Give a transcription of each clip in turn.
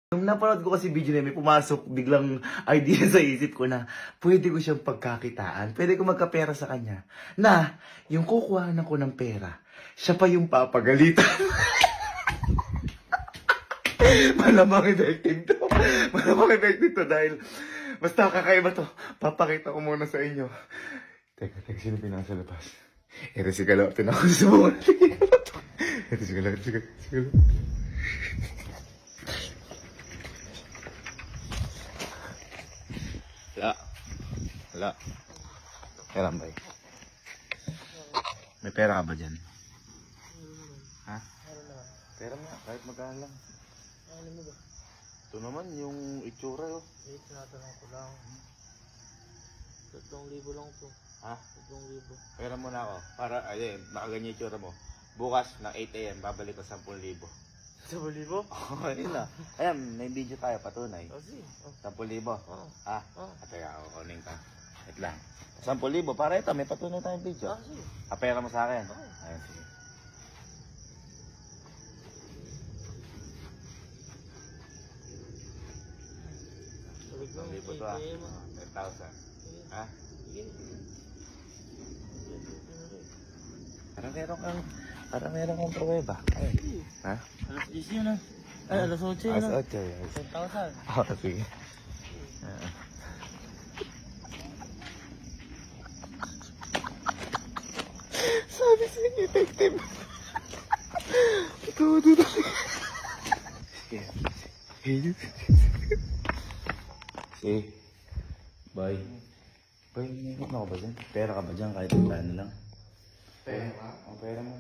Nung napanood ko kasi video na may pumasok biglang idea sa isip ko na pwede ko siyang pagkakitaan. Pwede ko magkapera sa kanya. Na, yung kukuhanan ko ng pera, siya pa yung papagalitan. Malamang effective to. Malamang effective to dahil basta kakaiba to. Papakita ko muna sa inyo. Teka, sino pinasa labas? Ito si Galo. Tinako sa bunga. Ito si Galo. Wala. Pera ba? May pera ka ba dyan? Ha? Pera mo, kahit magkano lang. Ano mo ba? Ito naman, yung itsura yun. Eh, tinatanong ko lang. 3,000 lang to. Ha? 3,000. Pera mo na ako. Para, ayun, nakaganyan yung itsura mo. Bukas, ng 8 AM, babalik ko 10,000. 10,000? Oo, yun na. Ayan, may video tayo, patunay. Oh, sige. 10,000. Oh. Ha? Oh. Teka, kukunin ka. Wait lang. 10,000, para ito, may patunay tayong video. Ah, sige. Pera mo sa akin. Oo. Ayun, sige. Sabi ko, 1,000 to ah. 8 AM. 10,000. Ha? Sige. Parang meron kang pruweba. Ayun. Ha? Alas 10 yun ah. Ay, alas 8 yun Alas ah. 8 yun. 10,000. Oo, sige. Sabi sa inyo, detective. Ito. Sige. Bye. Bye, may ano ka ba dyan? Pera ka ba dyan kahit magkano lang? Pera? Ang pera mo.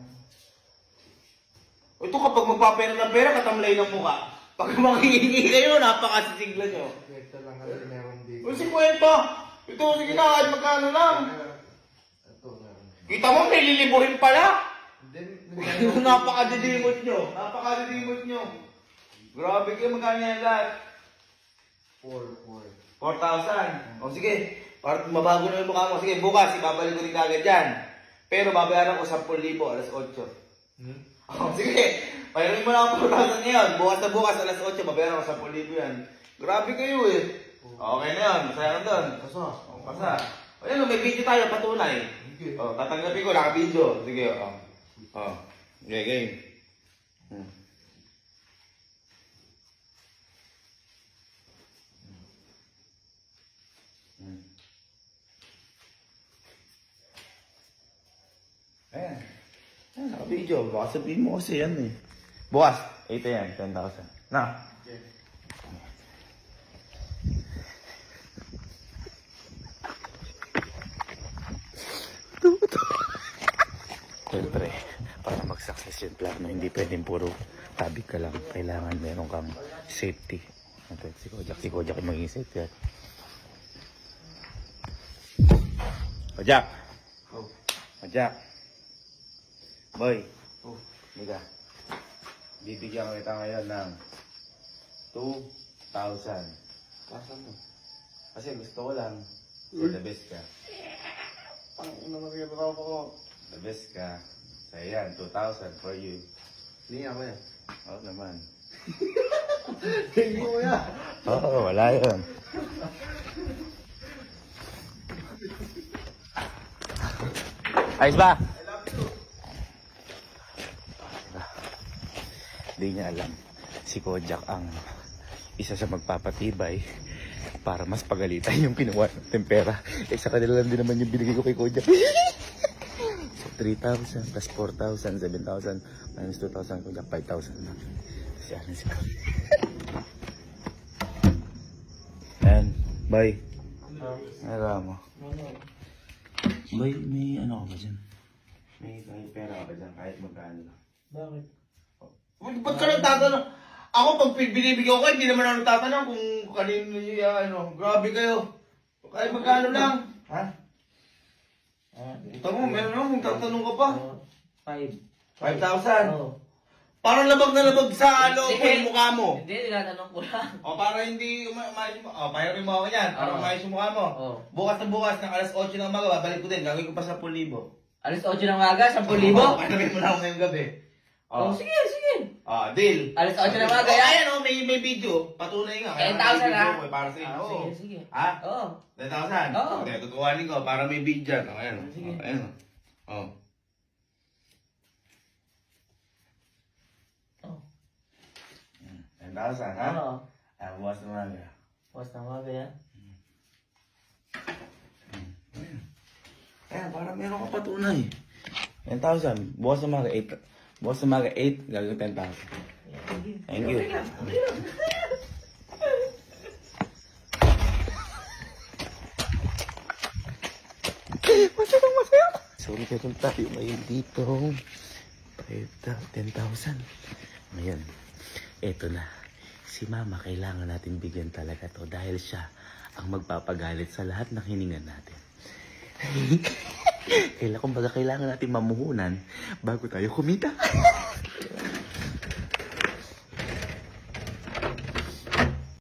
Ito kapag magpapera ng pera, katamlay ng mukha. Pag makihingi kayo, napakasisigla nyo. Ito lang kasi meron dito. O 50! Ito, sige na, kahit magkano lang. Ito, meron. Kita mo, may lilibuhin pala. Then, Napakadidimot nyo. Napakadidimot nyo. Grabe kayo, magkano yan lahat? 4,000. O sige, para mabago na yung mukha mo. Sige, bukas, ibabalik ko rin kagad yan. Pero babayaran ko 10,000, alas 8. O sige, payarin mo na ako 4,000 ngayon. Bukas na bukas, alas 8, babayaran ko 10,000 yan. Grabe kayo eh. Okay na yan, masaya ka doon. Kaso, O, pasa. O yan, may video tayo, patunay. okay. O, tatanggapin ko, naka-video. Sige, o. O, okay, game. Ayan. Ayan, naka-video. Baka sabihin mo kasi yan eh. Bukas, 8 yan, 10,000. Na. Okay. Siyempre, para mag-success yung plano, hindi pwedeng puro tabi ka lang. Kailangan meron kang safety. Ito, si Kojak yung maging safety. Kojak! Oh. Kojak! Boy! Oh. Liga. Bibigyan kita ngayon ng 2,000. Kasan mo? Kasi gusto ko lang, the best ka. Ang ina nakikita ko. The best ka. So yan, 2,000 for you. Hindi ako yan. Oo naman. Hindi ko yan. Oo, wala yun. Ayos ba? Hindi niya alam. Si Kojak ang isa sa magpapatibay para mas pagalitan yung kinuha ng pera. Eh sa kanila lang din naman yung binigay ko kay Kojak. So 3,000 plus 4,000, 7,000 minus 2,000, Kojak 5,000 na. Kasi ano si Kojak. Ayan, bye. Nagawa mo. Bye, may ano ka ba dyan? May pera ka ba dyan kahit magkano lang? Bakit? Ba't ka nagtatanong? Ako, pag binibigyan ko, hindi naman ako nagtatanong kung kanino yung ano. Grabe kayo. Kahit magkano lang. Ha? Ito mo, meron naman, magtatanong ka pa. 5. 5,000. Oo. Parang labag na labag sa loob ko yung mukha mo. Hindi, tinatanong ko lang. O para hindi umayos mo. O, payarin mo ako yan. Para Oo. umayos yung mukha mo. Oo. Bukas na bukas, ng alas 8 ng umaga, babalik ko din. Gagawin ko pa 10,000. Alas 8 ng umaga, 10,000? Oo, payarin mo na ako ngayong gabi. Oh, sige, sige. Ah, deal. Alas 8 na umaga, Oh, yan. ayan, oh, may video. Patunay nga. Kaya 10,000 may video ah. ko, eh, para sa inyo. Ah, Oo. sige, sige. Ha? Oo. 10,000? Oo. Okay, tutuwanin ko para may video dyan. Oh, ayan. Sige. Oh, ayan. Oh. Oh. 10,000, ha? Oo. Ah, bukas na mga. Bukas na umaga, yan. Ayan, para meron ka patunay. 10,000. Bukas na mga 8. Bukas na mga 8, gagawin 10,000. Thank you. Masaya. So, meron tayo ngayon dito. 10,000. Ngayon, eto na. Si Mama, kailangan natin bigyan talaga to dahil siya ang magpapagalit sa lahat ng hiningan natin. Kailangan natin mamuhunan bago tayo kumita.